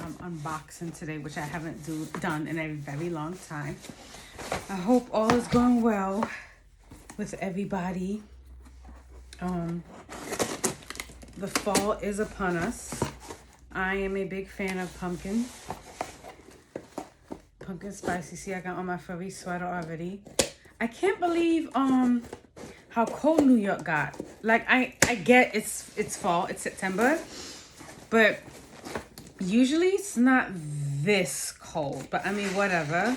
unboxing today, which I haven't done in a very long time. I hope all is going well with everybody. The fall is upon us. I am a big fan of pumpkin spicy. See, I got on my furry sweater already. I can't believe how cold New York got. Like I get it's fall, it's September, but usually it's not this cold. But I mean, whatever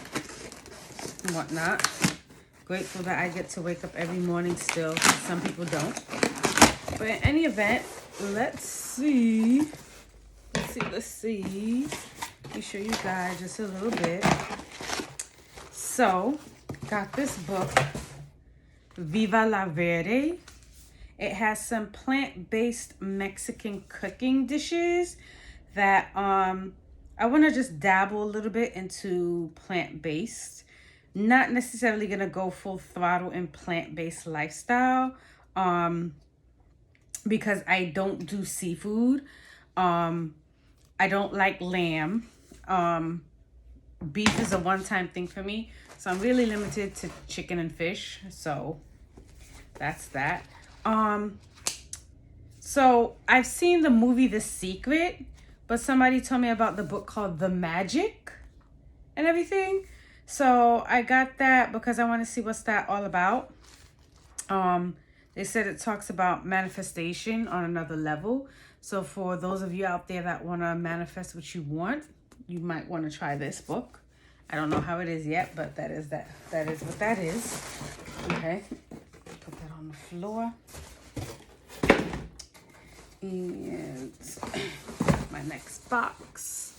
and whatnot. Grateful that I get to wake up every morning still. Some people don't. But in any event, let's see. Let me show you guys just a little bit. So, got this book, Viva la Verde. It has some plant-based Mexican cooking dishes that I want to just dabble a little bit into plant-based. Not necessarily going to go full throttle in plant-based lifestyle because I don't do seafood. I don't like lamb. Beef is a one-time thing for me. So I'm really limited to chicken and fish. So that's that. So I've seen the movie The Secret, but somebody told me about the book called The Magic and everything. So I got that because I want to see what's that all about. They said it talks about manifestation on another level. So for those of you out there that want to manifest what you want, you might want to try this book. I don't know how it is yet, but that is what that is. Okay. Put that on the floor. And my next box.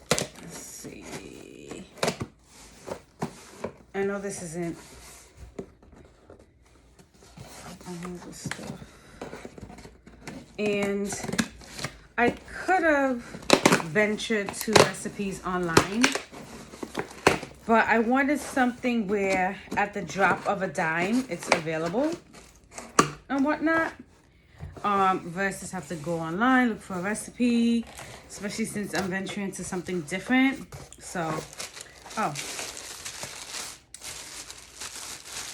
Let's see. I know this isn't all the stuff. And I could have ventured to recipes online, but I wanted something where at the drop of a dime it's available and whatnot, versus have to go online, look for a recipe, especially since I'm venturing into something different. So,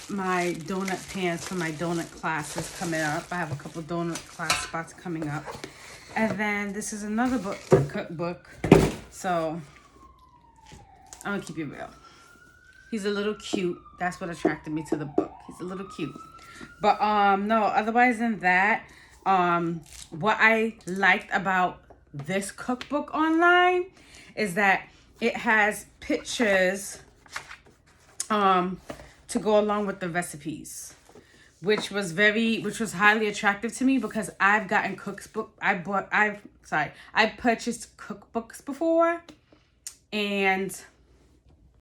my donut pans for my donut class is coming up. I have a couple donut class spots coming up. And then this is another book, a cookbook. So, I'm going to keep it real. He's a little cute. That's what attracted me to the book. He's a little cute. But, no, otherwise than that, what I liked about this cookbook online is that it has pictures, to go along with the recipes, which was highly attractive to me because I've gotten I purchased cookbooks before, and